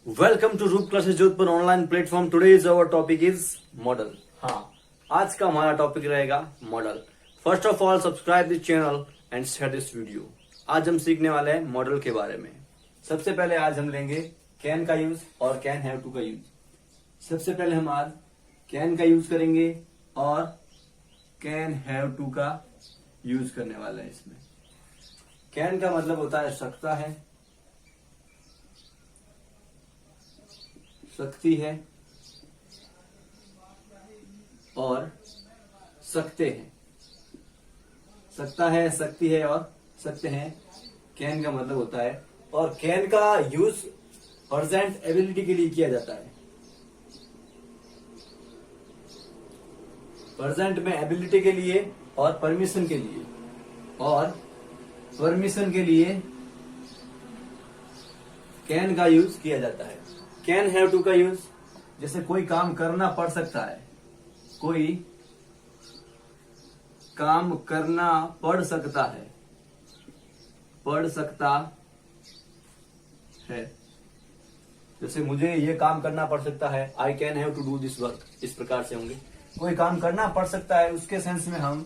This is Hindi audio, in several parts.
Welcome to Roop classes Jodhpur online platform. Today's our topic is model. हाँ, आज का हमारा टॉपिक रहेगा model. First of all subscribe this channel and share this video. आज हम सीखने वाले हैं मॉडल के बारे में। सबसे पहले आज हम लेंगे कैन का यूज और कैन हैव टू का यूज। सबसे पहले हम आज कैन का यूज करेंगे और कैन हैव टू का यूज करने वाले हैं। इसमें कैन का मतलब होता है सकता है, सकती है और सकते हैं। सकता है, सकती है और सकते हैं कैन का मतलब होता है। और कैन का यूज प्रेजेंट एबिलिटी के लिए किया जाता है। प्रेजेंट में एबिलिटी के लिए और परमिशन के लिए, और परमिशन के लिए कैन का यूज किया जाता है। कैन हैव टू का यूज, जैसे कोई काम करना पड़ सकता है, कोई काम करना पड़ सकता है, पड़ सकता है। जैसे मुझे ये काम करना पड़ सकता है, I can have to do this work, इस प्रकार से होंगे। कोई काम करना पड़ सकता है, उसके सेंस में हम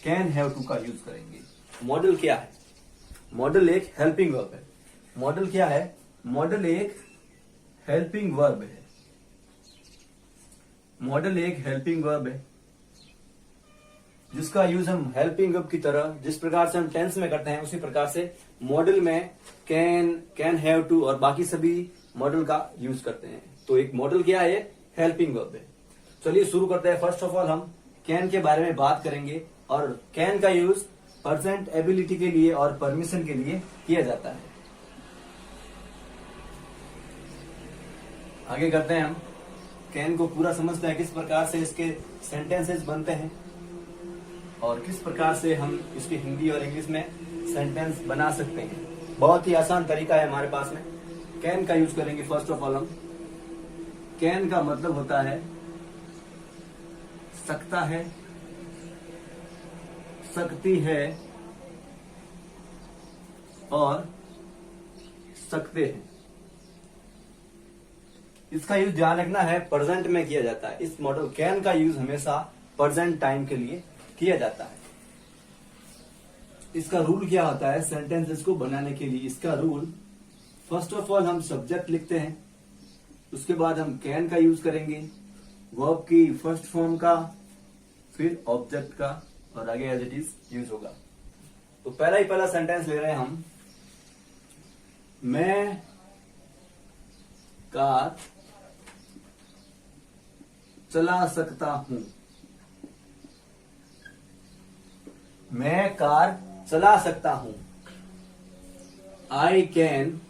कैन हैव टू का यूज करेंगे। मॉडल क्या है? मॉडल एक हेल्पिंग वर्ब है। मॉडल क्या है? मॉडल एक हेल्पिंग वर्ब है। मॉडल एक हेल्पिंग वर्ब है जिसका यूज हम हेल्पिंग वर्ब की तरह, जिस प्रकार से हम टेंस में करते हैं, उसी प्रकार से मॉडल में कैन, कैन हैव टू और बाकी सभी मॉडल का यूज करते हैं। तो एक मॉडल क्या है? हेल्पिंग वर्ब है। चलिए शुरू करते हैं। फर्स्ट ऑफ ऑल हम कैन के बारे में बात करेंगे और कैन का यूज प्रेजेंट एबिलिटी के लिए और परमिशन के लिए किया जाता है। आगे करते हैं हम कैन को पूरा समझते हैं, किस प्रकार से इसके सेंटेंसेस बनते हैं और किस प्रकार से हम इसके हिंदी और इंग्लिश में सेंटेंस बना सकते हैं। बहुत ही आसान तरीका है हमारे पास में। कैन का यूज करेंगे। फर्स्ट ऑफ ऑल हम कैन का मतलब होता है सकता है, सकती है और सकते हैं। इसका यूज ध्यान रखना है, प्रेजेंट में किया जाता है। इस मॉडल कैन का यूज हमेशा प्रेजेंट टाइम के लिए किया जाता है। इसका रूल क्या होता है सेंटेंसेस को बनाने के लिए? इसका रूल, फर्स्ट ऑफ ऑल हम सब्जेक्ट लिखते हैं, उसके बाद हम कैन का यूज करेंगे, वर्ब की फर्स्ट फॉर्म का, फिर ऑब्जेक्ट का, और आगे एज इट इज यूज होगा। तो पहला सेंटेंस ले रहे हैं हम। मैं कार चला सकता हूं। मैं कार चला सकता हूं। I can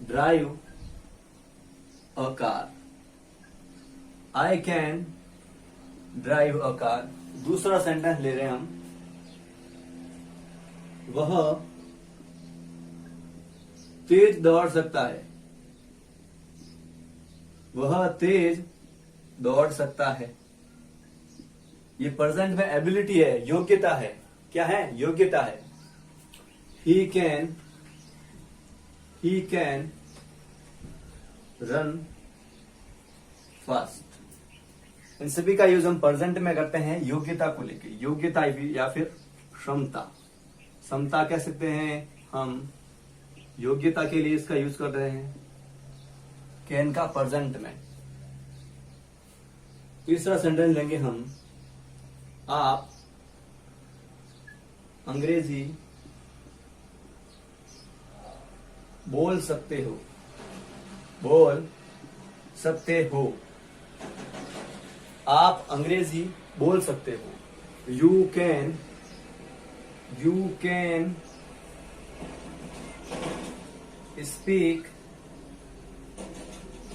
drive a car. I can drive a car. दूसरा सेंटेंस ले रहे हैं हम। वह तेज दौड़ सकता है। वह तेज दौड़ सकता है। ये प्रेजेंट में एबिलिटी है, योग्यता है। क्या है? योग्यता है। He can run fast. इन सभी का यूज हम प्रेजेंट में करते हैं योग्यता को लेकर। योग्यता या फिर क्षमता, क्षमता कह सकते हैं हम। योग्यता के लिए इसका यूज कर रहे हैं कैन का प्रेजेंट में। तीसरा सेंटेंस लेंगे हम। आप अंग्रेजी बोल सकते हो। बोल सकते हो। आप अंग्रेजी बोल सकते हो। You can speak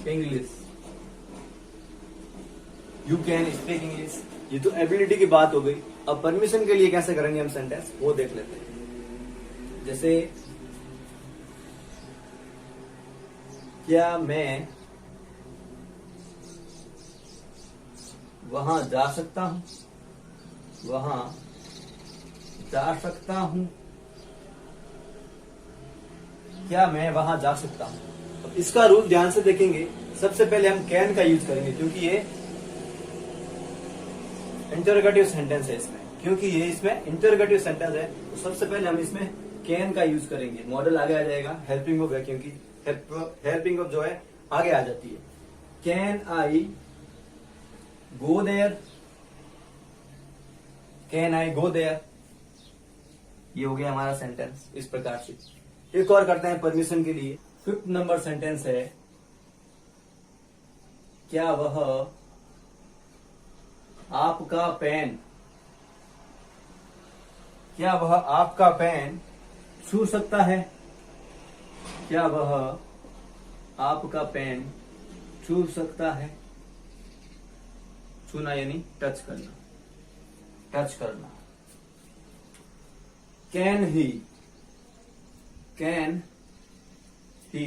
English. You can speak English. ये तो एबिलिटी की बात हो गई। अब परमिशन के लिए कैसे करेंगे हम सेंटेंस, वो देख लेते हैं। जैसे क्या मैं वहां जा सकता हूं? वहां जा सकता हूं। क्या मैं वहां जा सकता हूं? इसका रूल ध्यान से देखेंगे। सबसे पहले हम कैन का यूज करेंगे क्योंकि ये इंटरोगेटिव सेंटेंस है इसमें इंटरोगेटिव सेंटेंस है, तो सबसे पहले हम इसमें कैन का यूज करेंगे। मॉडल आगे आ जाएगा, हेल्पिंग वर्ब है क्योंकि हेल्पिंग वर्ब जो है आगे आ जाती है। Can I go there, can I go there, ये हो गया हमारा सेंटेंस इस प्रकार से। एक और करते हैं परमिशन के लिए। 5th नंबर सेंटेंस है, क्या वह आपका पेन, क्या वह आपका पेन छू सकता है? क्या वह आपका पेन छू सकता है? छूना यानी टच करना, टच करना। Can he, can he,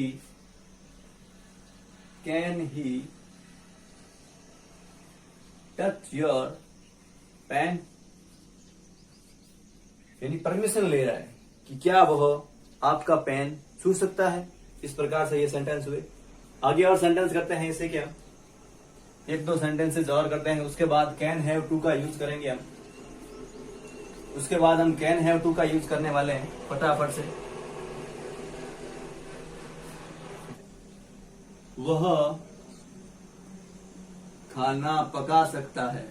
can he touch your pen, यानी परमिशन ले रहा है कि क्या वह आपका पेन छू सकता है। इस प्रकार से ये सेंटेंस हुए। आगे और सेंटेंस करते हैं इसे, क्या 1-2 सेंटेंसेस और करते हैं, उसके बाद कैन हैव टू का यूज करेंगे हम। उसके बाद हम कैन हैव टू का यूज करने वाले हैं फटाफट से। वह खाना पका सकता है,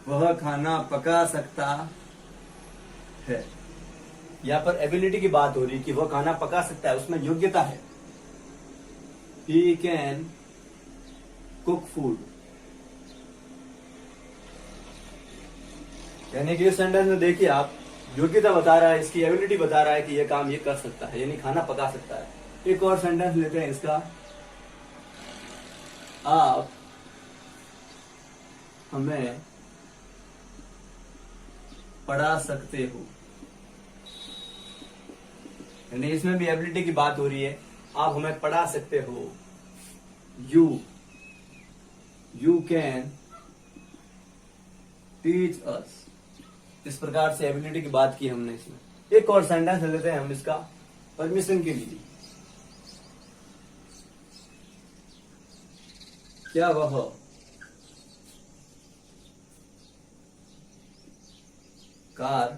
वह खाना पका सकता है। यहाँ पर एबिलिटी की बात हो रही है कि वह खाना पका सकता है, उसमें योग्यता है। ही कैन कुक फूड, यानी कि इस सेंटेंस में देखिए आप, योग्यता बता रहा है, इसकी एबिलिटी बता रहा है कि यह काम ये कर सकता है, यानी खाना पका सकता है। एक और सेंटेंस लेते हैं इसका, आप हमें पढ़ा सकते हो, यानी इसमें भी एबिलिटी की बात हो रही है। आप हमें पढ़ा सकते हो। यू कैन टीच अस, इस प्रकार से एबिलिटी की बात की हमने इसमें। एक और सेंटेंस लेते हैं हम इसका परमिशन के लिए। क्या वह कार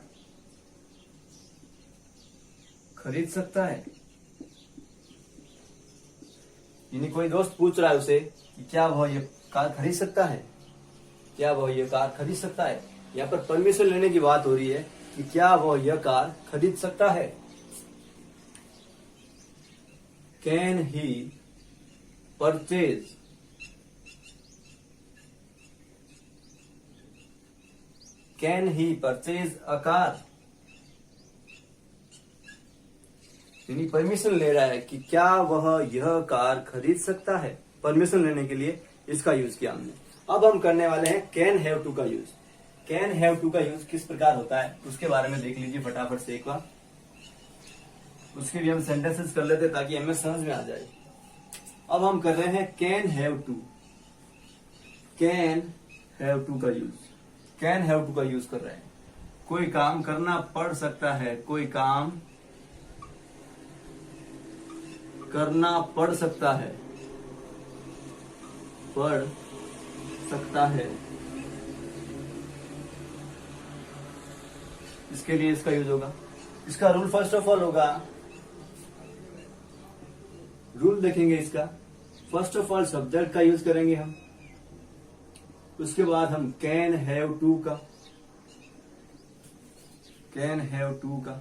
खरीद सकता है? यानी कोई दोस्त पूछ रहा है उसे कि क्या वह ये कार खरीद सकता है, क्या वह ये कार खरीद सकता है। यहाँ पर परमिशन लेने की बात हो रही है कि क्या वह यह कार खरीद सकता है। Can he purchase, can he purchase a car, यानी परमिशन ले रहा है कि क्या वह यह कार खरीद सकता है। परमिशन लेने के लिए इसका यूज किया हमने। अब हम करने वाले हैं कैन हैव टू का यूज। कैन हैव टू का यूज किस प्रकार होता है उसके बारे में देख लीजिए फटाफट से एक बार। उसके लिए हम सेंटेंसेस कर लेते ताकि हमें समझ में आ जाए। अब हम कर रहे हैं can have to, can have to का यूज। कैन हैव टू का यूज कर रहे हैं। कोई काम करना पड़ सकता है, कोई काम करना पड़ सकता है, पड़ सकता है, इसके लिए इसका यूज होगा। इसका रूल फर्स्ट ऑफ ऑल होगा, रूल देखेंगे इसका। फर्स्ट ऑफ ऑल सब्जेक्ट का यूज करेंगे हम, उसके बाद हम कैन हैव टू का, कैन हैव टू का,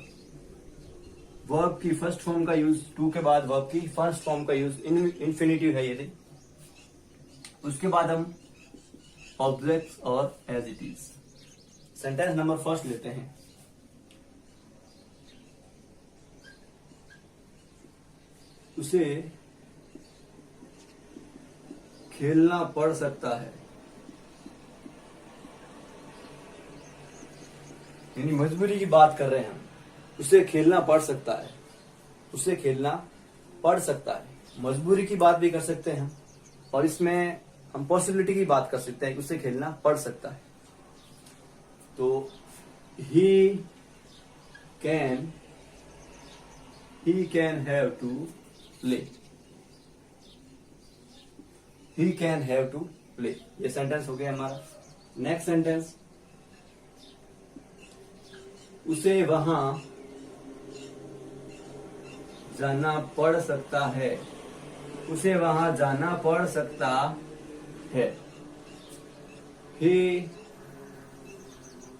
वर्ब की फर्स्ट फॉर्म का यूज, टू के बाद वर्ब की फर्स्ट फॉर्म का यूज, इन्फिनिटिव है यदि। उसके बाद हम ऑब्जेक्ट्स और as it is. Sentence number first लेते हैं। उसे खेलना पड़ सकता है, यानी मजबूरी की बात कर रहे हैं हम। उसे खेलना पड़ सकता है, उसे खेलना पड़ सकता है। मजबूरी की बात भी कर सकते हैं हम, और इसमें हम पॉसिबिलिटी की बात कर सकते हैं कि उसे खेलना पड़ सकता है। तो he can have to play, he can have to play. ये सेंटेंस हो गया हमारा। नेक्स्ट सेंटेंस, उसे वहां जाना पड़ सकता है। उसे वहां जाना पड़ सकता है। He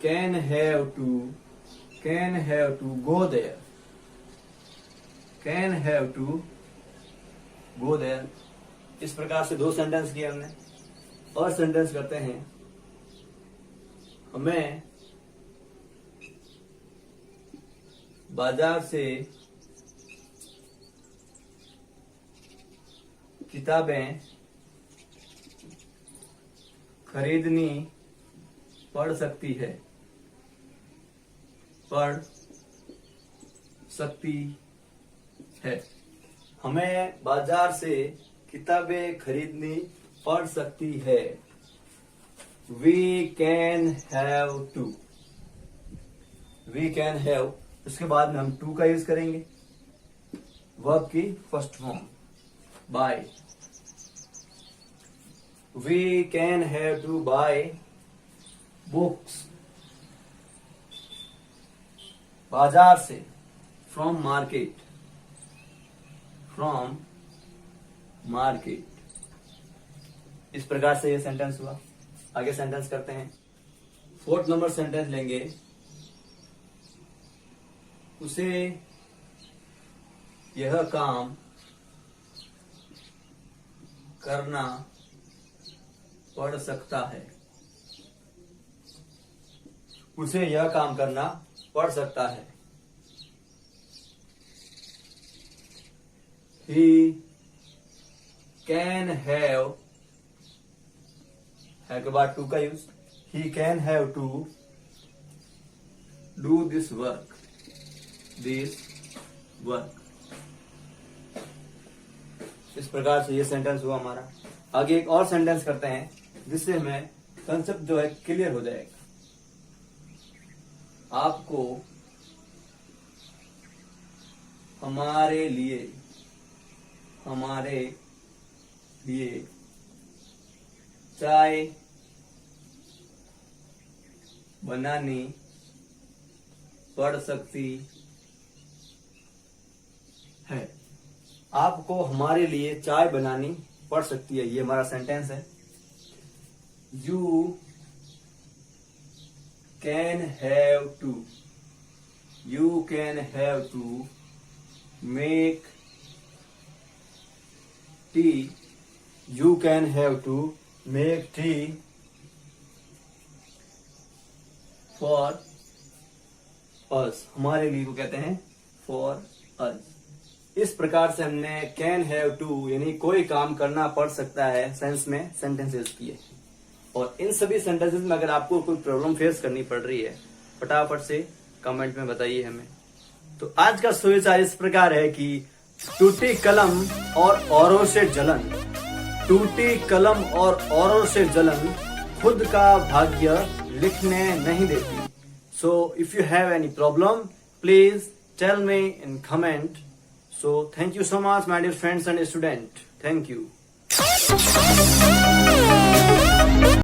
can have to go there. Can have to go there. इस प्रकार से 2 सेंटेंस किए हमने। और सेंटेंस करते हैं, हमें बाजार से किताबें खरीदनी पड़ सकती है। पड़ सकती है। हमें बाजार से किताबें खरीदनी पड़ सकती है। We can have to. We can have, उसके बाद में हम to का यूज करेंगे वर्ब की first form, buy. We can have to buy books. बाजार से, from market. From market. इस प्रकार से ये सेंटेंस हुआ। आगे सेंटेंस करते हैं। 4th नंबर सेंटेंस लेंगे, उसे यह काम करना पड़ सकता है। उसे यह काम करना पड़ सकता है। He can have के बाद to का use, he can have to do this work. इस प्रकार से ये सेंटेंस हुआ हमारा। आगे एक और सेंटेंस करते हैं जिससे हमें कंसेप्ट जो है क्लियर हो जाएगा। आपको हमारे लिए चाय बनानी पड़ सकती है। आपको हमारे लिए चाय बनानी पड़ सकती है, ये हमारा सेंटेंस है। You can have to make tea. You can have to make tea for us. हमारे लिए को कहते हैं for us. इस प्रकार से हमने कैन हैव टू यानी कोई काम करना पड़ सकता है सेंस में सेंटेंसेस किए। और इन सभी सेंटेंसेस में अगर आपको कोई प्रॉब्लम फेस करनी पड़ रही है, फटाफट से कमेंट में बताइए हमें। तो आज का सुविचार इस प्रकार है कि टूटी कलम और औरों से जलन, टूटी कलम और औरों से जलन खुद का भाग्य लिखने नहीं देती। So if you have any problem please tell me in comment. So thank you so much my dear friends and students. Thank you.